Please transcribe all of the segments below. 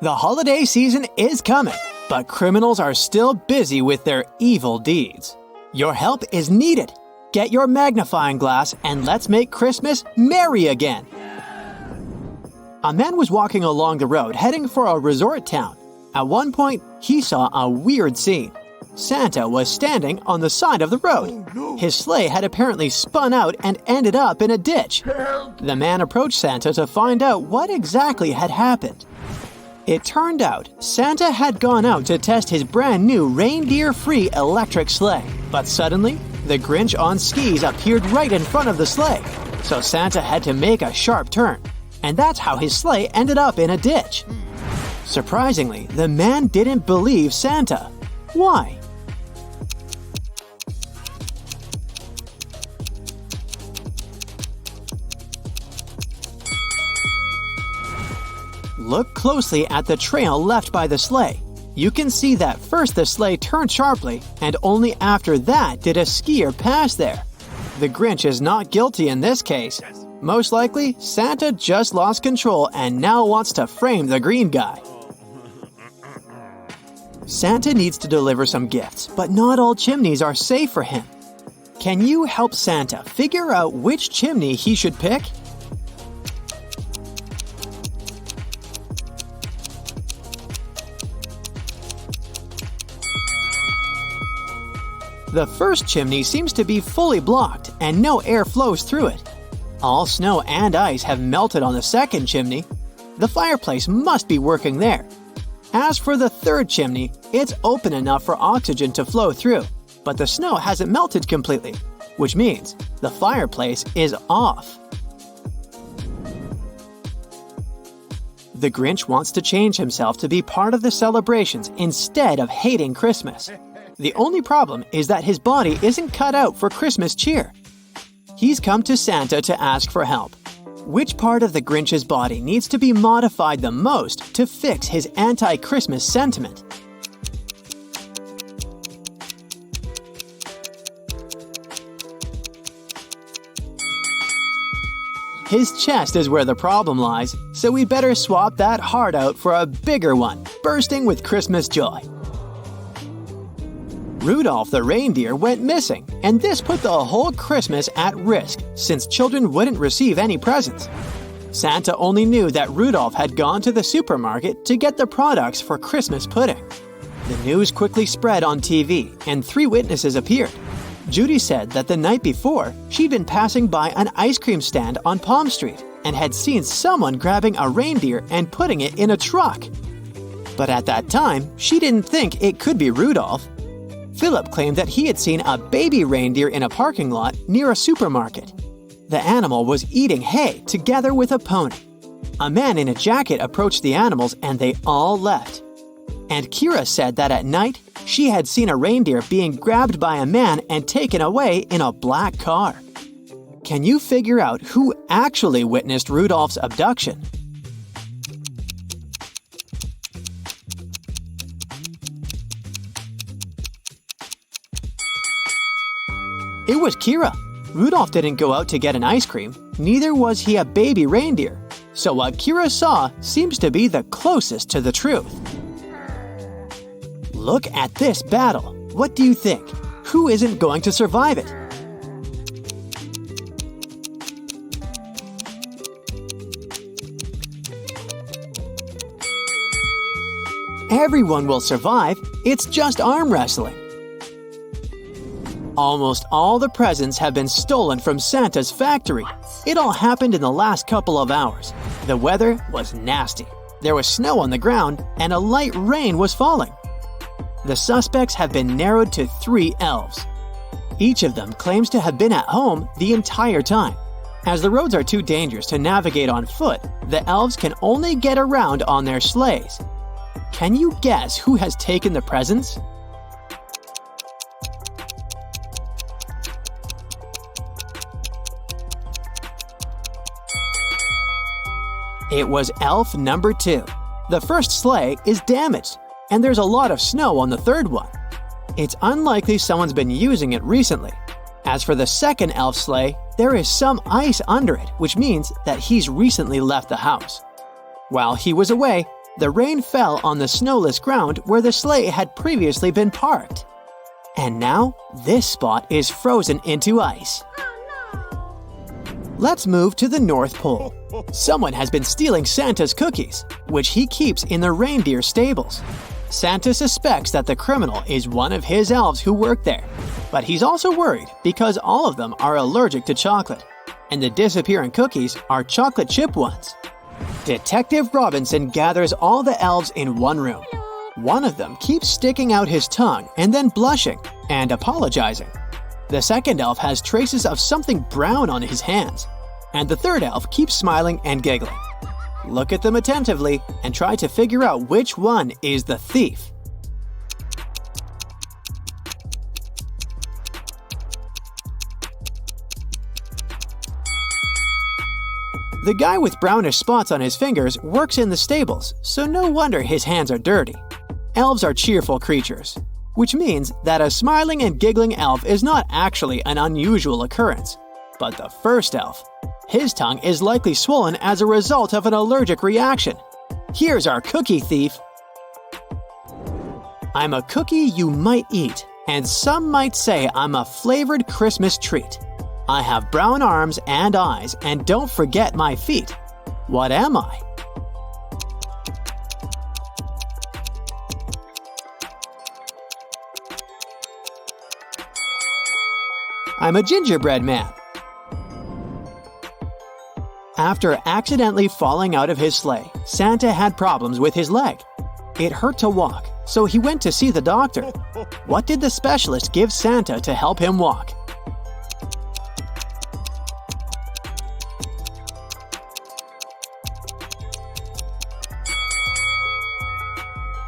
The holiday season is coming, but criminals are still busy with their evil deeds. Your help is needed. Get your magnifying glass and let's make Christmas merry again. A man was walking along the road heading for a resort town. At one point, he saw a weird scene. Santa was standing on the side of the road. His sleigh had apparently spun out and ended up in a ditch. The man approached Santa to find out what exactly had happened. It turned out Santa had gone out to test his brand new reindeer-free electric sleigh. But suddenly, the Grinch on skis appeared right in front of the sleigh. So Santa had to make a sharp turn. And that's how his sleigh ended up in a ditch. Surprisingly, the man didn't believe Santa. Why? Look closely at the trail left by the sleigh. You can see that first the sleigh turned sharply, and only after that did a skier pass there. The Grinch is not guilty in this case. Most likely, Santa just lost control and now wants to frame the green guy. Santa needs to deliver some gifts, but not all chimneys are safe for him. Can you help Santa figure out which chimney he should pick? The first chimney seems to be fully blocked and no air flows through it. All snow and ice have melted on the second chimney. The fireplace must be working there. As for the third chimney, it's open enough for oxygen to flow through, but the snow hasn't melted completely, which means the fireplace is off. The Grinch wants to change himself to be part of the celebrations instead of hating Christmas. The only problem is that his body isn't cut out for Christmas cheer. He's come to Santa to ask for help. Which part of the Grinch's body needs to be modified the most to fix his anti-Christmas sentiment? His chest is where the problem lies, so we'd better swap that heart out for a bigger one, bursting with Christmas joy. Rudolph the reindeer went missing, and this put the whole Christmas at risk since children wouldn't receive any presents. Santa only knew that Rudolph had gone to the supermarket to get the products for Christmas pudding. The news quickly spread on TV, and 3 witnesses appeared. Judy said that the night before, she'd been passing by an ice cream stand on Palm Street and had seen someone grabbing a reindeer and putting it in a truck. But at that time, she didn't think it could be Rudolph. Philip claimed that he had seen a baby reindeer in a parking lot near a supermarket. The animal was eating hay together with a pony. A man in a jacket approached the animals and they all left. And Kira said that at night, she had seen a reindeer being grabbed by a man and taken away in a black car. Can you figure out who actually witnessed Rudolph's abduction? It was Kira. Rudolph didn't go out to get an ice cream, neither was he a baby reindeer. So what Kira saw seems to be the closest to the truth. Look at this battle. What do you think? Who isn't going to survive it? Everyone will survive. It's just arm wrestling. Almost all the presents have been stolen from Santa's factory. It all happened in the last couple of hours. The weather was nasty. There was snow on the ground, and a light rain was falling. The suspects have been narrowed to 3 elves. Each of them claims to have been at home the entire time. As the roads are too dangerous to navigate on foot, the elves can only get around on their sleighs. Can you guess who has taken the presents? It was elf number 2. The first sleigh is damaged, and there's a lot of snow on the third one. It's unlikely someone's been using it recently. As for the second elf sleigh, there is some ice under it, which means that he's recently left the house. While he was away, The rain fell on the snowless ground where the sleigh had previously been parked. And now, this spot is frozen into ice. Let's move to the North Pole. Someone has been stealing Santa's cookies, which he keeps in the reindeer stables. Santa suspects that the criminal is one of his elves who work there, but he's also worried because all of them are allergic to chocolate, and the disappearing cookies are chocolate chip ones. Detective Robinson gathers all the elves in one room. One of them keeps sticking out his tongue and then blushing and apologizing. The second elf has traces of something brown on his hands, and the third elf keeps smiling and giggling. Look at them attentively and try to figure out which one is the thief. The guy with brownish spots on his fingers works in the stables, so no wonder his hands are dirty. Elves are cheerful creatures, which means that a smiling and giggling elf is not actually an unusual occurrence. But the first elf, his tongue is likely swollen as a result of an allergic reaction. Here's our cookie thief. I'm a cookie you might eat, and some might say I'm a flavored Christmas treat. I have brown arms and eyes, and don't forget my feet. What am I? I'm a gingerbread man. After accidentally falling out of his sleigh, Santa had problems with his leg. It hurt to walk, so he went to see the doctor. What did the specialist give Santa to help him walk?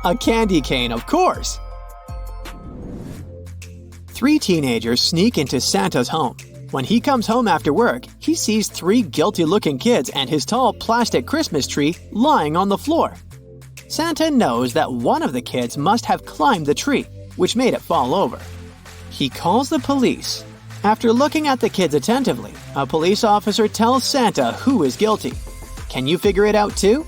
A candy cane, of course! 3 teenagers sneak into Santa's home. When he comes home after work, he sees 3 guilty-looking kids and his tall plastic Christmas tree lying on the floor. Santa knows that one of the kids must have climbed the tree, which made it fall over. He calls the police. After looking at the kids attentively, a police officer tells Santa who is guilty. Can you figure it out too?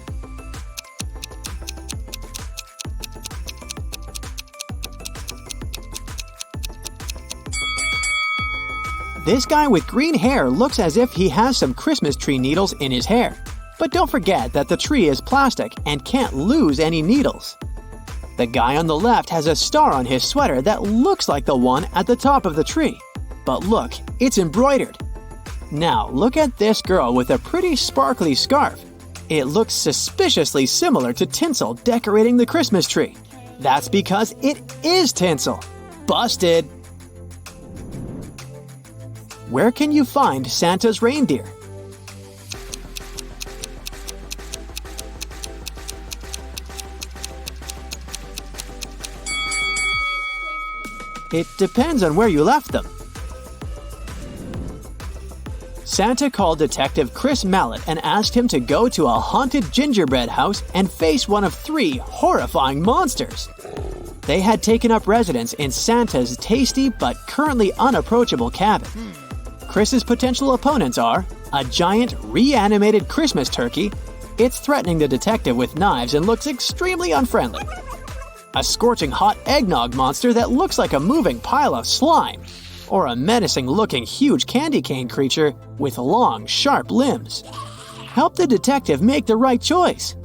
This guy with green hair looks as if he has some Christmas tree needles in his hair. But don't forget that the tree is plastic and can't lose any needles. The guy on the left has a star on his sweater that looks like the one at the top of the tree. But look, it's embroidered. Now look at this girl with a pretty sparkly scarf. It looks suspiciously similar to tinsel decorating the Christmas tree. That's because it is tinsel. Busted! Where can you find Santa's reindeer? It depends on where you left them. Santa called Detective Chris Mallet and asked him to go to a haunted gingerbread house and face one of 3 horrifying monsters. They had taken up residence in Santa's tasty but currently unapproachable cabin. Chris's potential opponents are a giant reanimated Christmas turkey. It's threatening the detective with knives and looks extremely unfriendly. A scorching hot eggnog monster that looks like a moving pile of slime. Or a menacing-looking huge candy cane creature with long, sharp limbs. Help the detective make the right choice.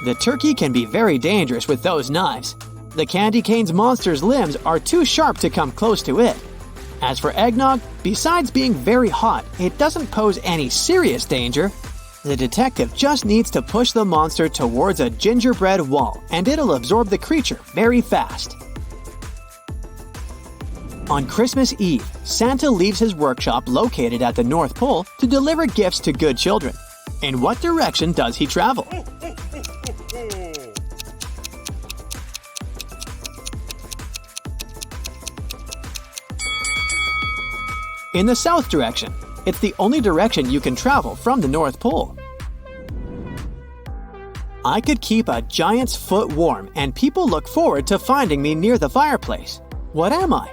The turkey can be very dangerous with those knives. The candy cane's monster's limbs are too sharp to come close to it. As for eggnog, besides being very hot, it doesn't pose any serious danger. The detective just needs to push the monster towards a gingerbread wall, and it'll absorb the creature very fast. On Christmas Eve, Santa leaves his workshop located at the North Pole to deliver gifts to good children. In what direction does he travel? In the south direction. It's the only direction you can travel from the North Pole. I could keep a giant's foot warm, and people look forward to finding me near the fireplace. What am I?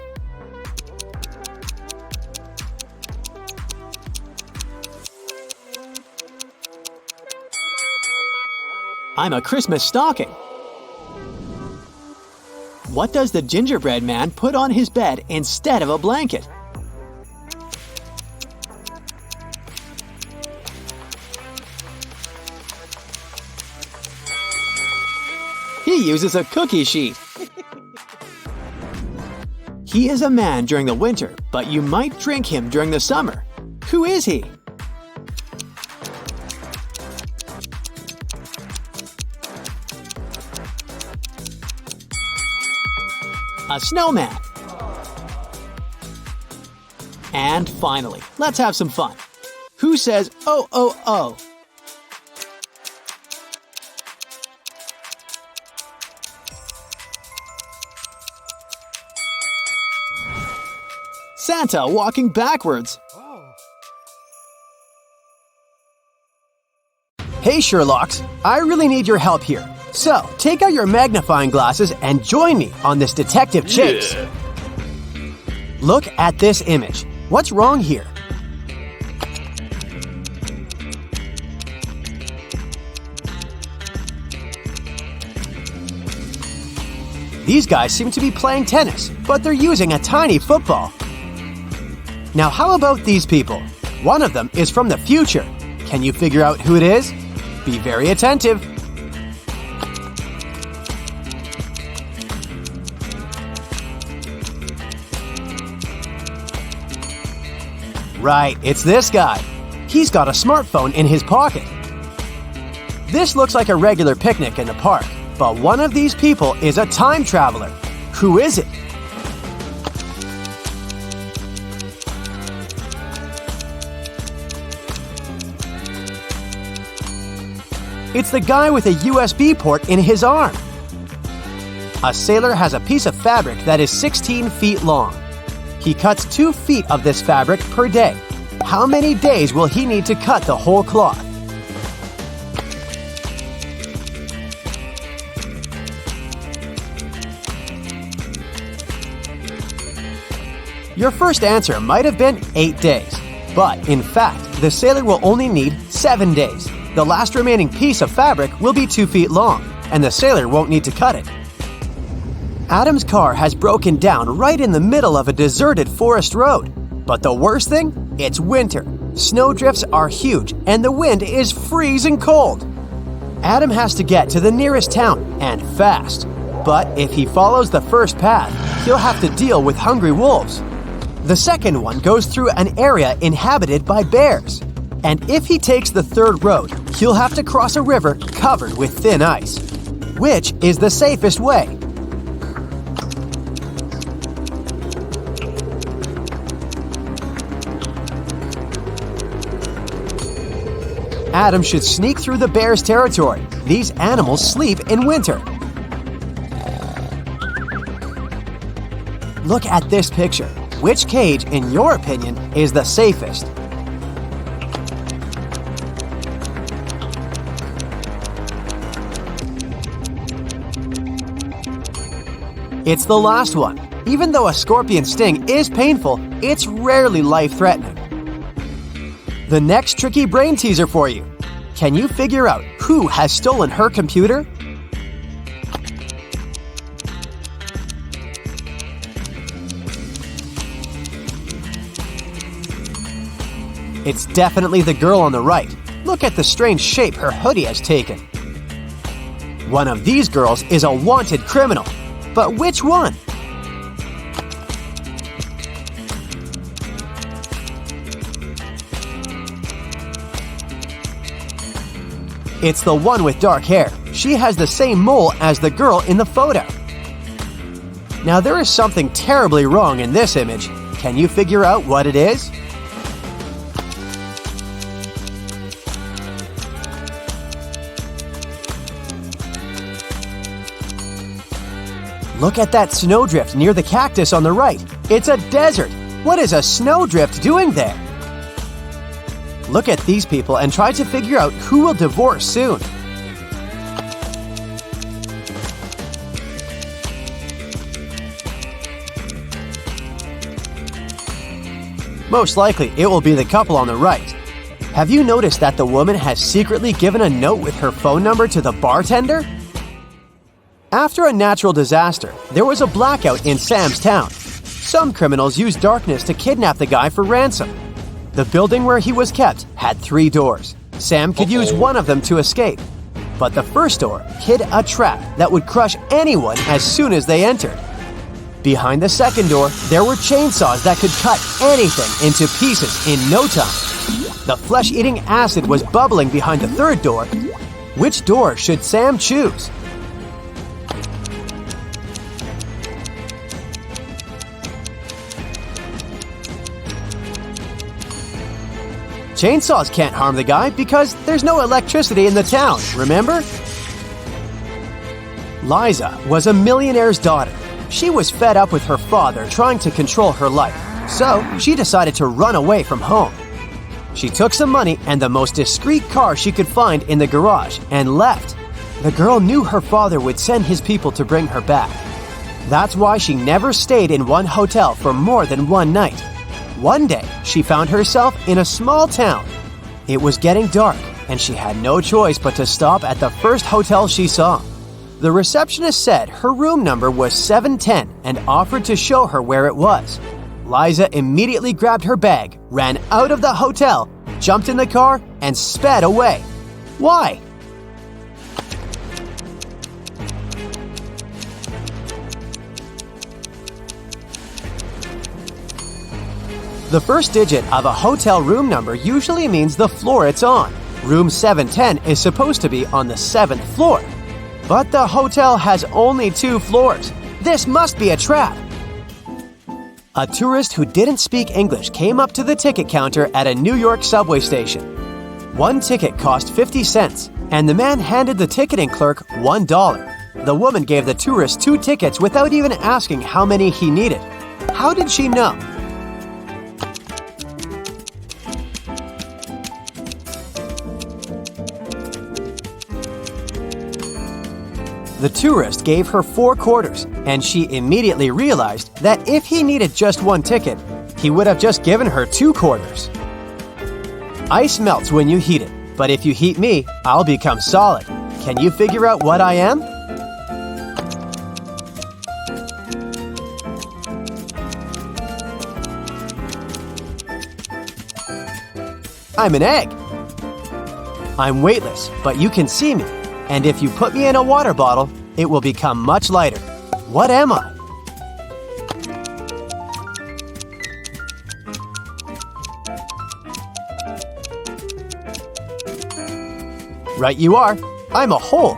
I'm a Christmas stocking. What does the gingerbread man put on his bed instead of a blanket? He uses a cookie sheet. He is a man during the winter, but you might drink him during the summer. Who is he? A snowman. And finally, let's have some fun. Who says, "Oh, oh, oh"? Santa walking backwards. Hey Sherlocks, I really need your help here. So, take out your magnifying glasses and join me on this detective chase. Yeah. Look at this image. What's wrong here? These guys seem to be playing tennis, but they're using a tiny football. Now how about these people? One of them is from the future. Can you figure out who it is? Be very attentive. Right, it's this guy. He's got a smartphone in his pocket. This looks like a regular picnic in the park, but one of these people is a time traveler. Who is it? It's the guy with a USB port in his arm. A sailor has a piece of fabric that is 16 feet long. He cuts 2 feet of this fabric per day. How many days will he need to cut the whole cloth? Your first answer might have been 8 days, but in fact, the sailor will only need 7 days. The last remaining piece of fabric will be 2 feet long, and the sailor won't need to cut it. Adam's car has broken down right in the middle of a deserted forest road. But the worst thing? It's winter. Snowdrifts are huge, and the wind is freezing cold. Adam has to get to the nearest town, and fast. But if he follows the first path, he'll have to deal with hungry wolves. The second one goes through an area inhabited by bears. And if he takes the third road, he'll have to cross a river covered with thin ice. Which is the safest way? Adam should sneak through the bear's territory. These animals sleep in winter. Look at this picture. Which cage, in your opinion, is the safest? It's the last one. Even though a scorpion sting is painful, it's rarely life-threatening. The next tricky brain teaser for you. Can you figure out who has stolen her computer? It's definitely the girl on the right. Look at the strange shape her hoodie has taken. One of these girls is a wanted criminal. But which one? It's the one with dark hair. She has the same mole as the girl in the photo. Now there is something terribly wrong in this image. Can you figure out what it is? Look at that snowdrift near the cactus on the right. It's a desert. What is a snowdrift doing there? Look at these people and try to figure out who will divorce soon. Most likely, it will be the couple on the right. Have you noticed that the woman has secretly given a note with her phone number to the bartender? After a natural disaster, there was a blackout in Sam's town. Some criminals used darkness to kidnap the guy for ransom. The building where he was kept had 3 doors. Sam could use one of them to escape. But the first door hid a trap that would crush anyone as soon as they entered. Behind the second door, there were chainsaws that could cut anything into pieces in no time. The flesh-eating acid was bubbling behind the third door. Which door should Sam choose? Chainsaws can't harm the guy because there's no electricity in the town, remember? Liza was a millionaire's daughter. She was fed up with her father trying to control her life, so she decided to run away from home. She took some money and the most discreet car she could find in the garage and left. The girl knew her father would send his people to bring her back. That's why she never stayed in one hotel for more than one night. One day, she found herself in a small town. It was getting dark, and she had no choice but to stop at the first hotel she saw. The receptionist said her room number was 710 and offered to show her where it was. Liza immediately grabbed her bag, ran out of the hotel, jumped in the car, and sped away. Why? The first digit of a hotel room number usually means the floor it's on. Room 710 is supposed to be on the 7th floor. But the hotel has only 2 floors. This must be a trap. A tourist who didn't speak English came up to the ticket counter at a New York subway station. One ticket cost 50 cents, and the man handed the ticketing clerk $1. The woman gave the tourist 2 tickets without even asking how many he needed. How did she know? The tourist gave her 4 quarters, and she immediately realized that if he needed just 1 ticket, he would have just given her 2 quarters. Ice melts when you heat it, but if you heat me, I'll become solid. Can you figure out what I am? I'm an egg. I'm weightless, but you can see me. And if you put me in a water bottle, it will become much lighter. What am I? Right you are. I'm a hole.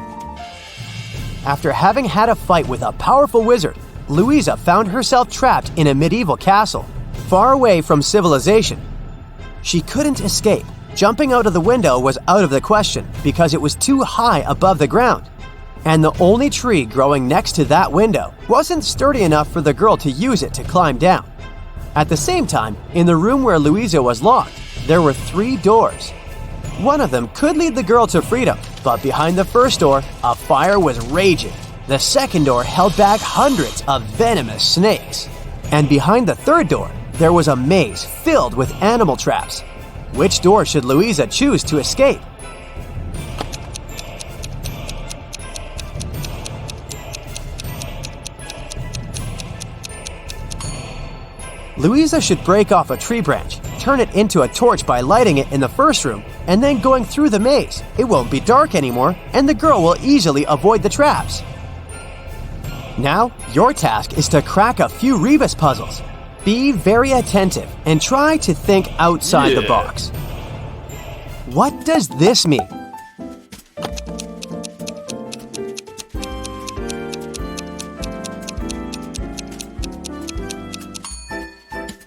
After having had a fight with a powerful wizard, Louisa found herself trapped in a medieval castle, far away from civilization. She couldn't escape. Jumping out of the window was out of the question because it was too high above the ground. And the only tree growing next to that window wasn't sturdy enough for the girl to use it to climb down. At the same time, in the room where Louisa was locked, there were 3 doors. One of them could lead the girl to freedom, but behind the first door, a fire was raging. The second door held back hundreds of venomous snakes. And behind the third door, there was a maze filled with animal traps. Which door should Louisa choose to escape? Louisa should break off a tree branch, turn it into a torch by lighting it in the first room, and then going through the maze. It won't be dark anymore, and the girl will easily avoid the traps. Now, your task is to crack a few rebus puzzles. Be very attentive and try to think outside the box. What does this mean?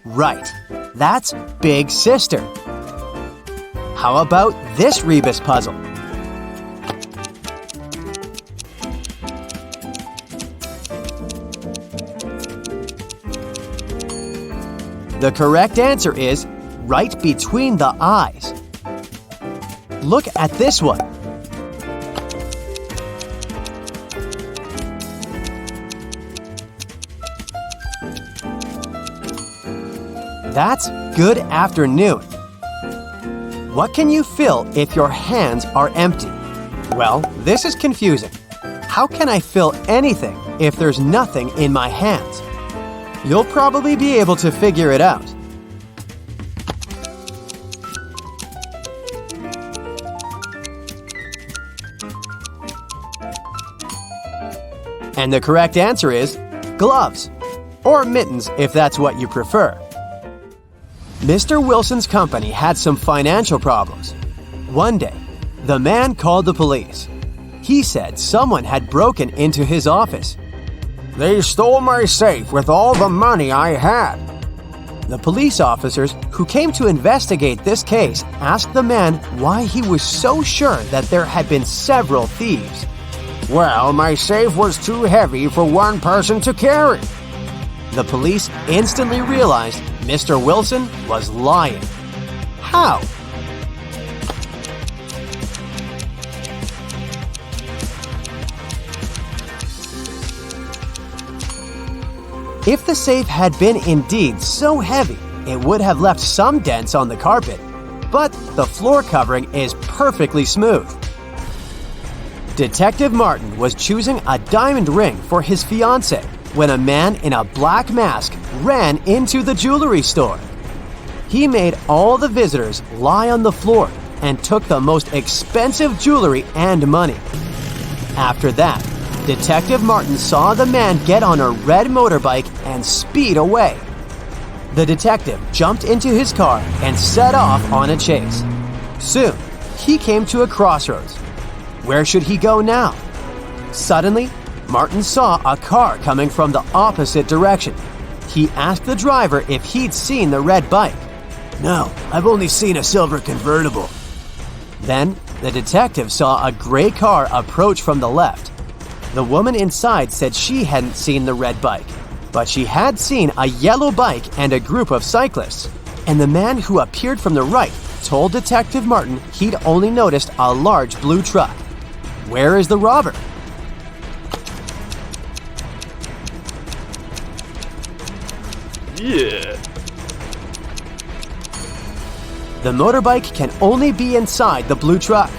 Right, that's Big Sister. How about this rebus puzzle? The correct answer is right between the eyes. Look at this one. That's good afternoon. What can you fill if your hands are empty? Well, this is confusing. How can I fill anything if there's nothing in my hands? You'll probably be able to figure it out. And the correct answer is gloves, or mittens if that's what you prefer. Mr. Wilson's company had some financial problems. One day, the man called the police. He said someone had broken into his office. They stole my safe with all the money I had. The police officers who came to investigate this case asked the man why he was so sure that there had been several thieves. Well, my safe was too heavy for one person to carry. The police instantly realized Mr. Wilson was lying. How? If the safe had been indeed so heavy, it would have left some dents on the carpet, but the floor covering is perfectly smooth. Detective Martin was choosing a diamond ring for his fiancée when a man in a black mask ran into the jewelry store. He made all the visitors lie on the floor and took the most expensive jewelry and money. After that, Detective Martin saw the man get on a red motorbike and speed away. The detective jumped into his car and set off on a chase. Soon, he came to a crossroads. Where should he go now? Suddenly, Martin saw a car coming from the opposite direction. He asked the driver if he'd seen the red bike. No, I've only seen a silver convertible. Then, the detective saw a gray car approach from the left. The woman inside said she hadn't seen the red bike, but she had seen a yellow bike and a group of cyclists. And the man who appeared from the right told Detective Martin he'd only noticed a large blue truck. Where is the robber? Yeah. The motorbike can only be inside the blue truck.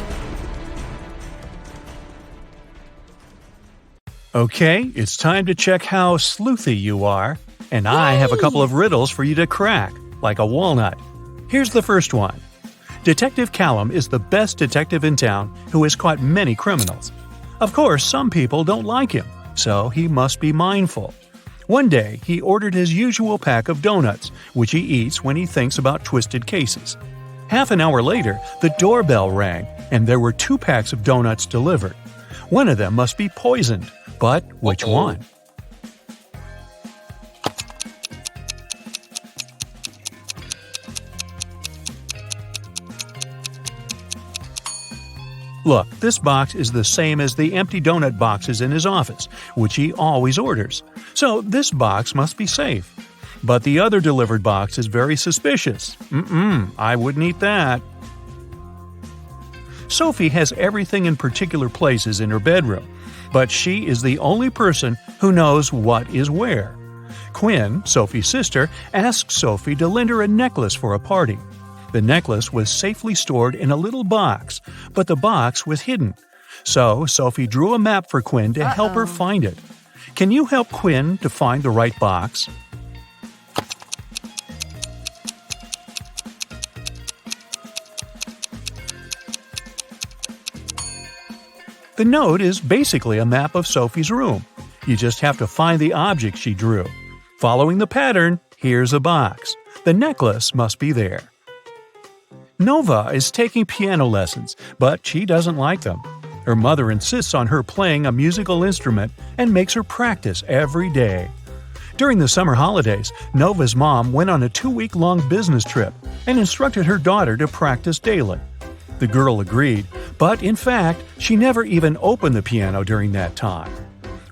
Okay, it's time to check how sleuthy you are. And I have a couple of riddles for you to crack, like a walnut. Here's the first one. Detective Callum is the best detective in town who has caught many criminals. Of course, some people don't like him, so he must be mindful. One day, he ordered his usual pack of donuts, which he eats when he thinks about twisted cases. Half an hour later, the doorbell rang, and there were 2 packs of donuts delivered. One of them must be poisoned, but which one? Look, this box is the same as the empty donut boxes in his office, which he always orders. So this box must be safe. But the other delivered box is very suspicious. I wouldn't eat that. Sophie has everything in particular places in her bedroom, but she is the only person who knows what is where. Quinn, Sophie's sister, asked Sophie to lend her a necklace for a party. The necklace was safely stored in a little box, but the box was hidden. So Sophie drew a map for Quinn to help her find it. Can you help Quinn to find the right box? The note is basically a map of Sophie's room. You just have to find the object she drew. Following the pattern, here's a box. The necklace must be there. Nova is taking piano lessons, but she doesn't like them. Her mother insists on her playing a musical instrument and makes her practice every day. During the summer holidays, Nova's mom went on a 2-week-long business trip and instructed her daughter to practice daily. The girl agreed, but in fact, she never even opened the piano during that time.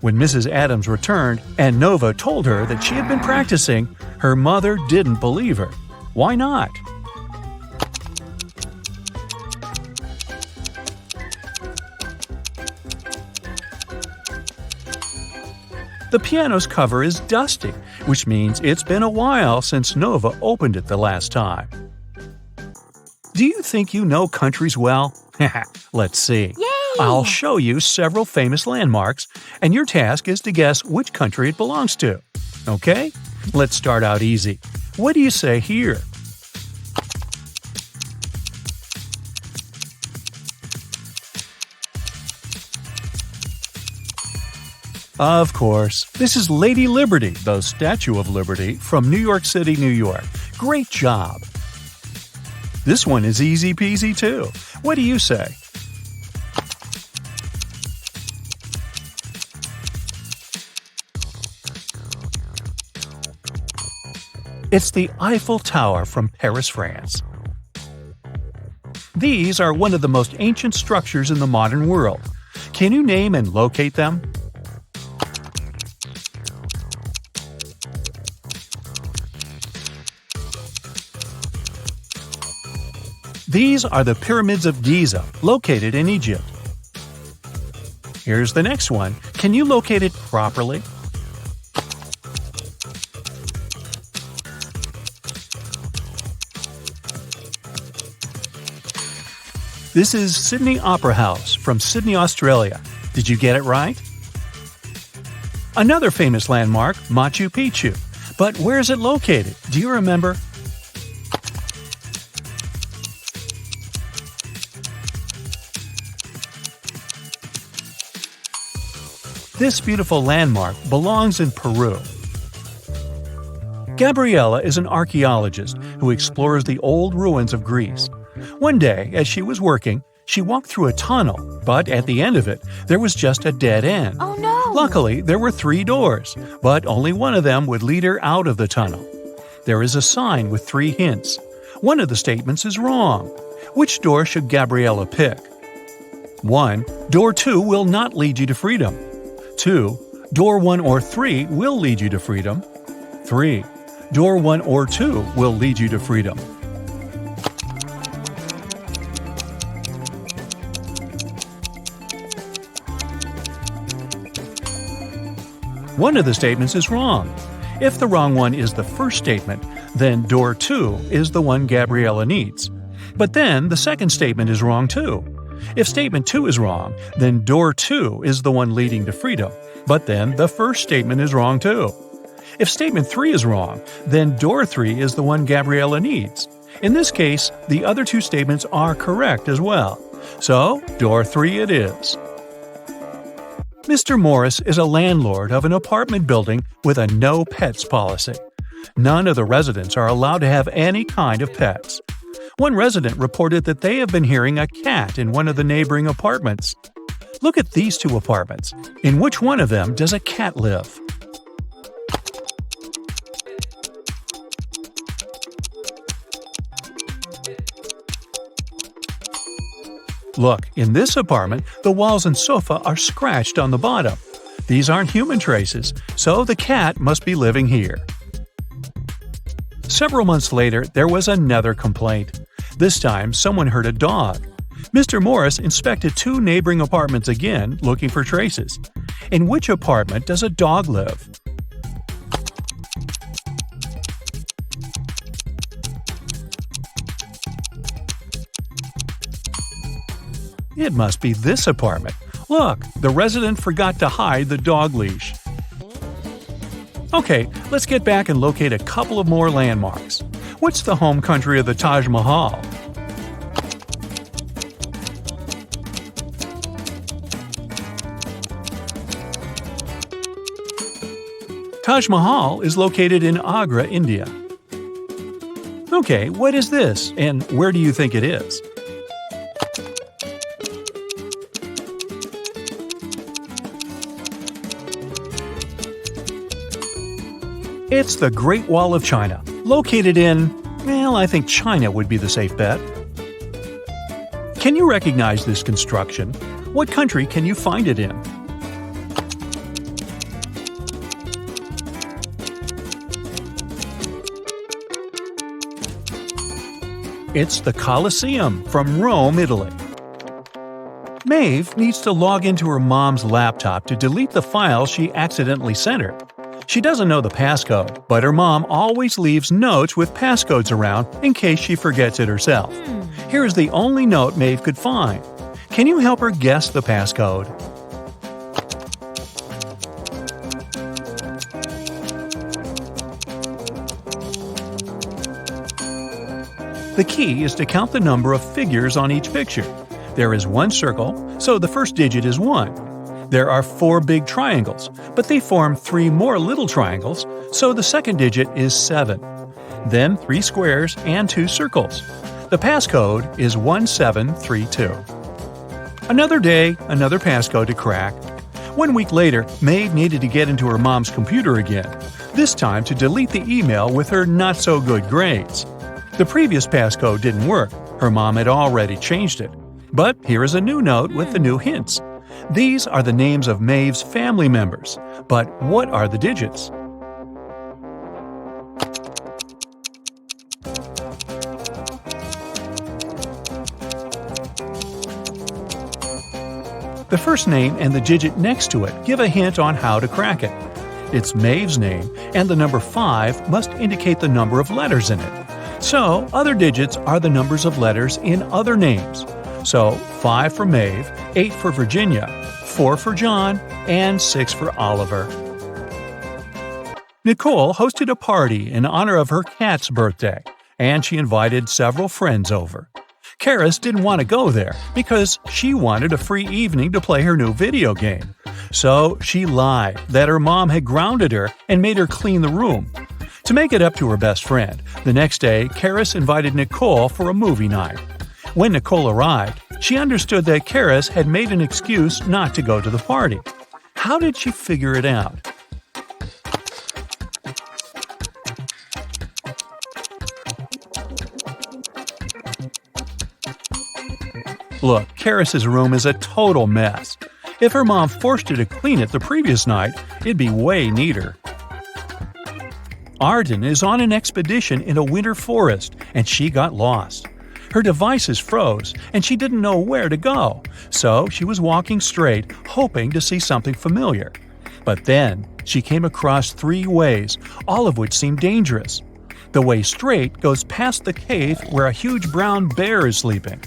When Mrs. Adams returned and Nova told her that she had been practicing, her mother didn't believe her. Why not? The piano's cover is dusty, which means it's been a while since Nova opened it the last time. Do you think you know countries well? Let's see. Yay! I'll show you several famous landmarks, and your task is to guess which country it belongs to. Okay? Let's start out easy. What do you say here? Of course, this is Lady Liberty, the Statue of Liberty, from New York City, New York. Great job! This one is easy peasy too. What do you say? It's the Eiffel Tower from Paris, France. These are one of the most ancient structures in the modern world. Can you name and locate them? These are the Pyramids of Giza, located in Egypt. Here's the next one. Can you locate it properly? This is Sydney Opera House from Sydney, Australia. Did you get it right? Another famous landmark, Machu Picchu. But where is it located? Do you remember? This beautiful landmark belongs in Peru. Gabriella is an archaeologist who explores the old ruins of Greece. One day, as she was working, she walked through a tunnel, but at the end of it, there was just a dead end. Oh no! Luckily, there were 3 doors, but only one of them would lead her out of the tunnel. There is a sign with 3 hints. One of the statements is wrong. Which door should Gabriella pick? 1. Door 2 will not lead you to freedom. 2. Door 1 or 3 will lead you to freedom. 3. Door 1 or 2 will lead you to freedom. One of the statements is wrong. If the wrong one is the first statement, then door 2 is the one Gabriella needs. But then the second statement is wrong too. If statement 2 is wrong, then door 2 is the one leading to freedom. But then the first statement is wrong too. If statement 3 is wrong, then door 3 is the one Gabriella needs. In this case, the other 2 statements are correct as well. So, door 3 it is. Mr. Morris is a landlord of an apartment building with a no pets policy. None of the residents are allowed to have any kind of pets. One resident reported that they have been hearing a cat in one of the neighboring apartments. Look at these 2 apartments. In which one of them does a cat live? Look, in this apartment, the walls and sofa are scratched on the bottom. These aren't human traces, so the cat must be living here. Several months later, there was another complaint. This time, someone heard a dog. Mr. Morris inspected 2 neighboring apartments again, looking for traces. In which apartment does a dog live? It must be this apartment. Look, the resident forgot to hide the dog leash. Okay, let's get back and locate a couple of more landmarks. What's the home country of the Taj Mahal? Taj Mahal is located in Agra, India. Okay, what is this, and where do you think it is? It's the Great Wall of China, located in, well, I think China would be the safe bet. Can you recognize this construction? What country can you find it in? It's the Colosseum from Rome, Italy. Maeve needs to log into her mom's laptop to delete the file she accidentally sent her. She doesn't know the passcode, but her mom always leaves notes with passcodes around in case she forgets it herself. Here is the only note Maeve could find. Can you help her guess the passcode? The key is to count the number of figures on each picture. There is one circle, so the first digit is 1. There are 4 big triangles, but they form 3 more little triangles, so the second digit is 7. Then 3 squares and 2 circles. The passcode is 1732. Another day, another passcode to crack. 1 week later, Maeve needed to get into her mom's computer again, this time to delete the email with her not-so-good grades. The previous passcode didn't work. Her mom had already changed it. But here is a new note with the new hints. These are the names of Maeve's family members. But what are the digits? The first name and the digit next to it give a hint on how to crack it. It's Maeve's name, and the number 5 must indicate the number of letters in it. So, other digits are the numbers of letters in other names. So, 5 for Maeve, 8 for Virginia, 4 for John, and 6 for Oliver. Nicole hosted a party in honor of her cat's birthday, and she invited several friends over. Karis didn't want to go there because she wanted a free evening to play her new video game. So she lied that her mom had grounded her and made her clean the room. To make it up to her best friend, the next day, Karis invited Nicole for a movie night. When Nicole arrived, she understood that Karis had made an excuse not to go to the party. How did she figure it out? Look, Karis's room is a total mess. If her mom forced her to clean it the previous night, it'd be way neater. Arden is on an expedition in a winter forest, and she got lost. Her devices froze, and she didn't know where to go, so she was walking straight, hoping to see something familiar. But then, she came across 3 ways, all of which seemed dangerous. The way straight goes past the cave where a huge brown bear is sleeping.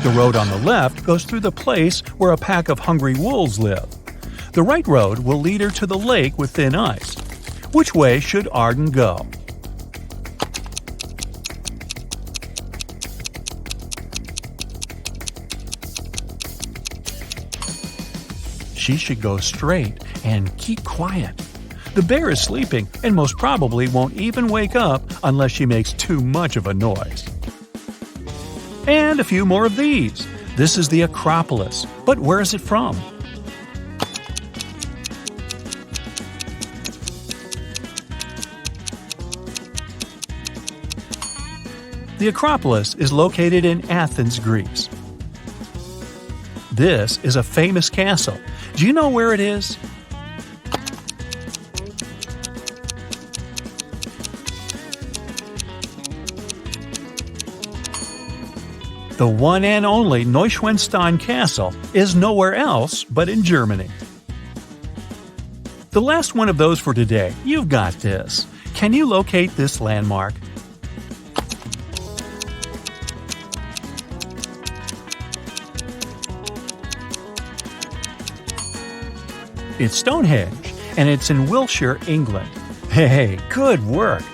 The road on the left goes through the place where a pack of hungry wolves live. The right road will lead her to the lake with thin ice. Which way should Arden go? She should go straight and keep quiet. The bear is sleeping and most probably won't even wake up unless she makes too much of a noise. And a few more of these. This is the Acropolis, but where is it from? The Acropolis is located in Athens, Greece. This is a famous castle. Do you know where it is? The one and only Neuschwanstein Castle is nowhere else but in Germany. The last one of those for today. You've got this. Can you locate this landmark? It's Stonehenge, and it's in Wiltshire, England. Hey, good work!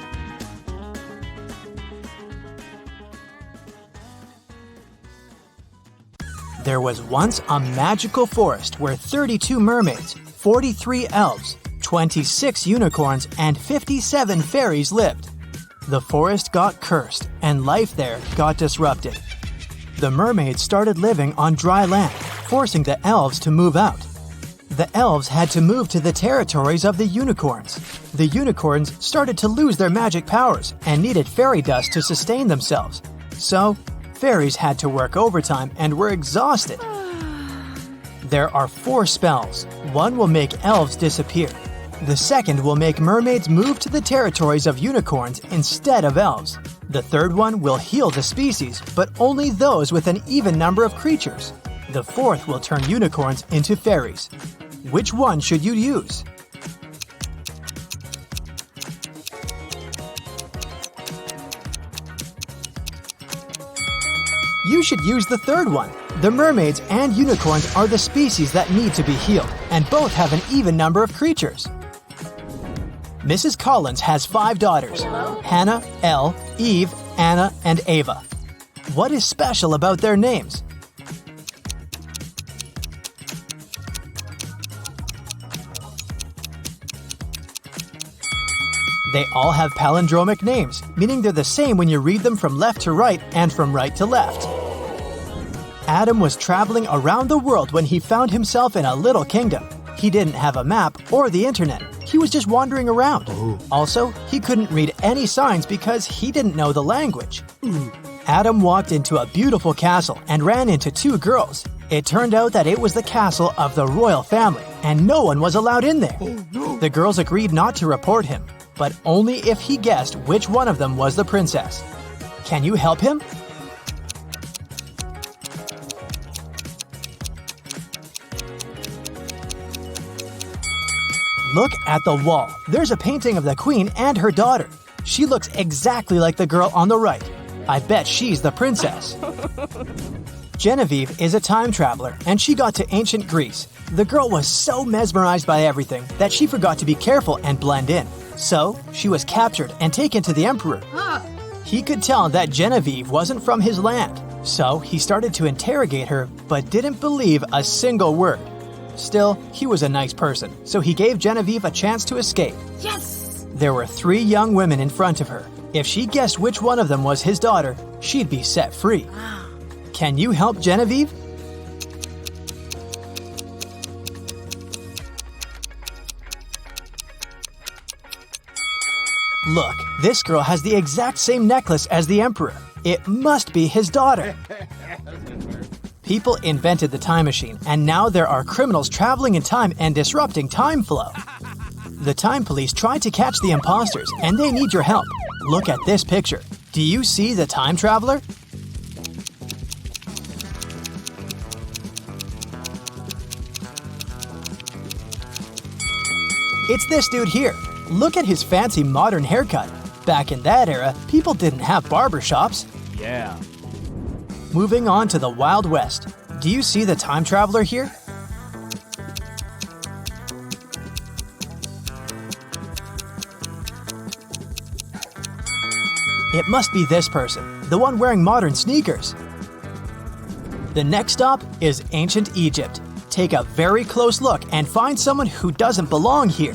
There was once a magical forest where 32 mermaids, 43 elves, 26 unicorns, and 57 fairies lived. The forest got cursed, and life there got disrupted. The mermaids started living on dry land, forcing the elves to move out. The elves had to move to the territories of the unicorns. The unicorns started to lose their magic powers and needed fairy dust to sustain themselves. So, fairies had to work overtime and were exhausted. There are 4 spells. One will make elves disappear. The second will make mermaids move to the territories of unicorns instead of elves. The third one will heal the species, but only those with an even number of creatures. The fourth will turn unicorns into fairies. Which one should you use? You should use the third one. The mermaids and unicorns are the species that need to be healed, and both have an even number of creatures. Mrs. Collins has 5 daughters: Hannah, Elle, Eve, Anna, and Ava. What is special about their names? They all have palindromic names, meaning they're the same when you read them from left to right and from right to left. Adam was traveling around the world when he found himself in a little kingdom. He didn't have a map or the internet. He was just wandering around. Also, he couldn't read any signs because he didn't know the language. Adam walked into a beautiful castle and ran into 2 girls. It turned out that it was the castle of the royal family, and no one was allowed in there. The girls agreed not to report him, but only if he guessed which one of them was the princess. Can you help him? Look at the wall. There's a painting of the queen and her daughter. She looks exactly like the girl on the right. I bet she's the princess. Genevieve is a time traveler, and she got to ancient Greece. The girl was so mesmerized by everything that she forgot to be careful and blend in. So, she was captured and taken to the emperor. He could tell that Genevieve wasn't from his land, so he started to interrogate her but didn't believe a single word. Still, he was a nice person, so he gave Genevieve a chance to escape. Yes! There were 3 young women in front of her. If she guessed which one of them was his daughter, she'd be set free. Can you help Genevieve? Look, this girl has the exact same necklace as the emperor. It must be his daughter. People invented the time machine, and now there are criminals traveling in time and disrupting time flow. The time police tried to catch the imposters, and they need your help. Look at this picture. Do you see the time traveler? It's this dude here. Look at his fancy modern haircut. Back in that era, people didn't have barbershops. Yeah. Moving on to the Wild West. Do you see the time traveler here? It must be this person, the one wearing modern sneakers. The next stop is ancient Egypt. Take a very close look and find someone who doesn't belong here.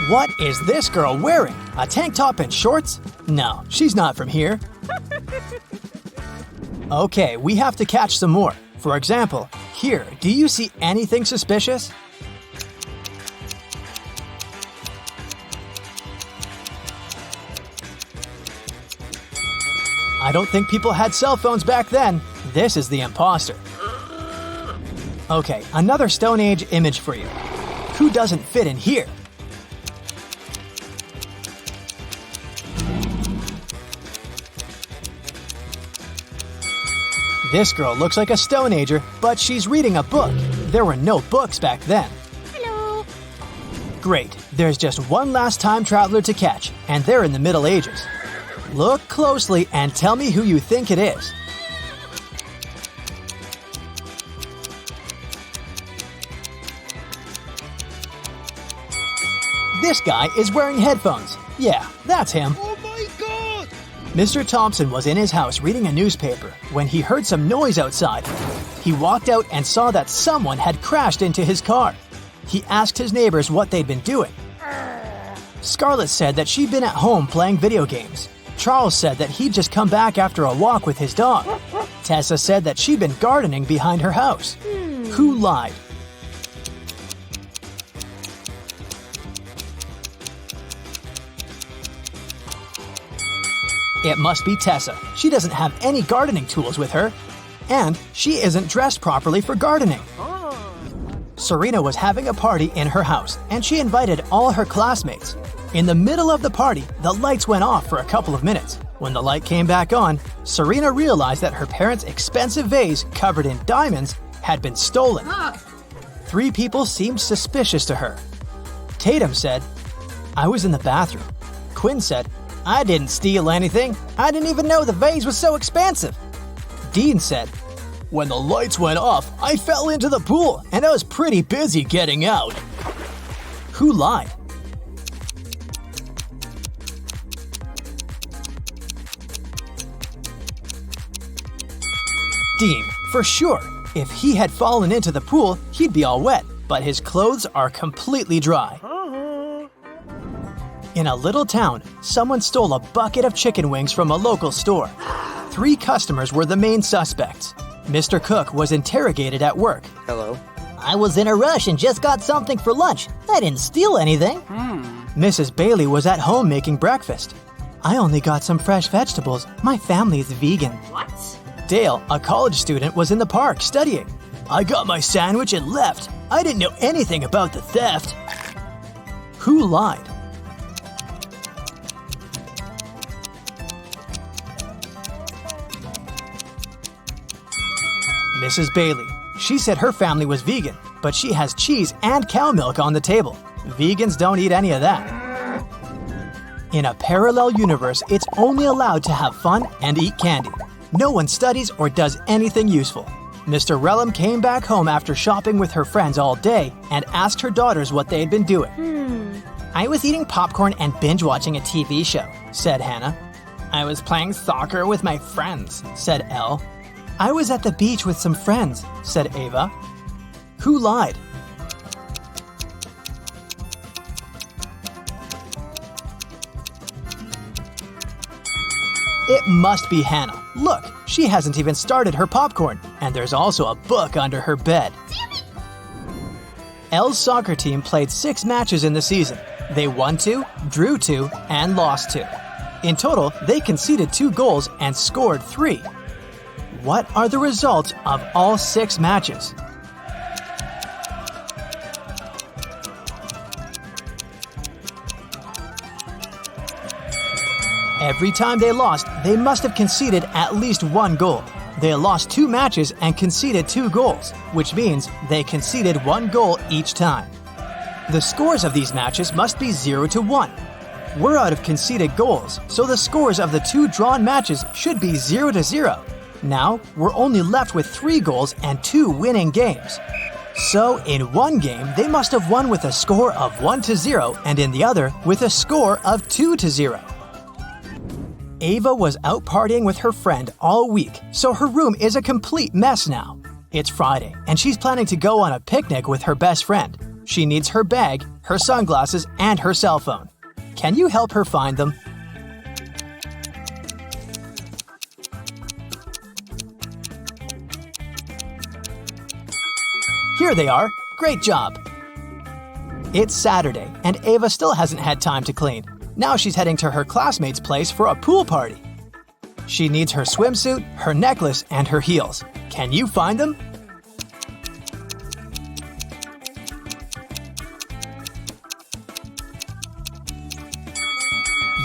What is this girl wearing? A tank top and shorts? No, she's not from here. Okay, we have to catch some more. For example, here, do you see anything suspicious? I don't think people had cell phones back then. This is the imposter. Okay, another Stone Age image for you. Who doesn't fit in here? This girl looks like a Stone Ager, but she's reading a book. There were no books back then. Hello. Great, there's just one last time traveler to catch, and they're in the Middle Ages. Look closely and tell me who you think it is. This guy is wearing headphones. Yeah, that's him. Oh my god! Mr. Thompson was in his house reading a newspaper when he heard some noise outside. He walked out and saw that someone had crashed into his car. He asked his neighbors what they'd been doing. Scarlett said that she'd been at home playing video games. Charles said that he'd just come back after a walk with his dog. Tessa said that she'd been gardening behind her house. Who lied? It must be Tessa. She doesn't have any gardening tools with her. And she isn't dressed properly for gardening. Serena was having a party in her house, and she invited all her classmates. In the middle of the party, the lights went off for a couple of minutes. When the light came back on, Serena realized that her parents' expensive vase covered in diamonds had been stolen. 3 people seemed suspicious to her. Tatum said, "I was in the bathroom." Quinn said, "I didn't steal anything. I didn't even know the vase was so expansive." Dean said, "When the lights went off, I fell into the pool and I was pretty busy getting out." Who lied? Dean, for sure. If he had fallen into the pool, he'd be all wet, but his clothes are completely dry. In a little town, someone stole a bucket of chicken wings from a local store. 3 customers were the main suspects. Mr. Cook was interrogated at work. Hello. I was in a rush and just got something for lunch. I didn't steal anything. Mrs. Bailey was at home making breakfast. I only got some fresh vegetables. My family is vegan. What? Dale, a college student, was in the park studying. I got my sandwich and left. I didn't know anything about the theft. Who lied? Mrs. Bailey. She said her family was vegan, but she has cheese and cow milk on the table. Vegans don't eat any of that. In a parallel universe, it's only allowed to have fun and eat candy. No one studies or does anything useful. Mr. Relum came back home after shopping with her friends all day and asked her daughters what they had been doing. I was eating popcorn and binge watching a TV show, said Hannah. I was playing soccer with my friends, said Elle. I was at the beach with some friends, said Ava. Who lied? It must be Hannah. Look, she hasn't even started her popcorn, and there's also a book under her bed. Elle's soccer team played 6 matches in the season. They won 2, drew 2, and lost 2. In total, they conceded 2 goals and scored 3. What are the results of all 6 matches? Every time they lost, they must have conceded at least 1 goal. They lost 2 matches and conceded 2 goals, which means they conceded 1 goal each time. The scores of these matches must be 0-1. We're out of conceded goals, so the scores of the 2 drawn matches should be 0-0. Now, we're only left with 3 goals and 2 winning games. So, in one game, they must have won with a score of 1-0, and in the other, with a score of 2-0. Ava was out partying with her friend all week, so her room is a complete mess now. It's Friday, and she's planning to go on a picnic with her best friend. She needs her bag, her sunglasses, and her cell phone. Can you help her find them? Here they are. Great job. It's Saturday, and Ava still hasn't had time to clean. Now she's heading to her classmate's place for a pool party. She needs her swimsuit, her necklace, and her heels. Can you find them?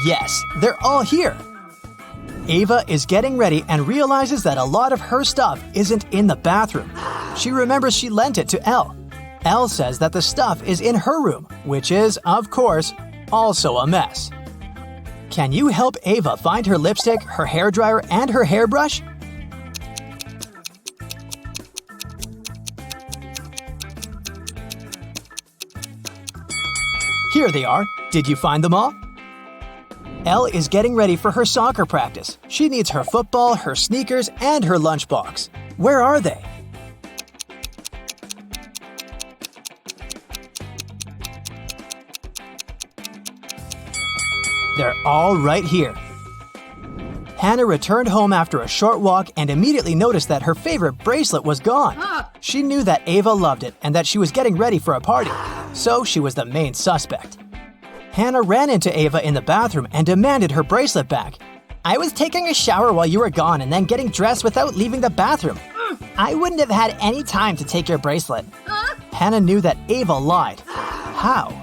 Yes, they're all here. Ava is getting ready and realizes that a lot of her stuff isn't in the bathroom. She remembers she lent it to Elle. Elle says that the stuff is in her room, which is, of course, also a mess. Can you help Ava find her lipstick, her hairdryer, and her hairbrush? Here they are. Did you find them all? Elle is getting ready for her soccer practice. She needs her football, her sneakers, and her lunchbox. Where are they? They're all right here. Hannah returned home after a short walk and immediately noticed that her favorite bracelet was gone. She knew that Ava loved it and that she was getting ready for a party, so she was the main suspect. Hannah ran into Ava in the bathroom and demanded her bracelet back. I was taking a shower while you were gone and then getting dressed without leaving the bathroom. I wouldn't have had any time to take your bracelet. Hannah knew that Ava lied. How?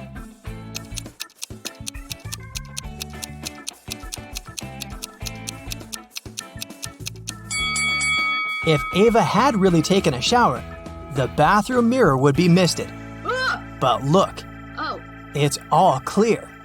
If Ava had really taken a shower, the bathroom mirror would be misted. But look, It's all clear.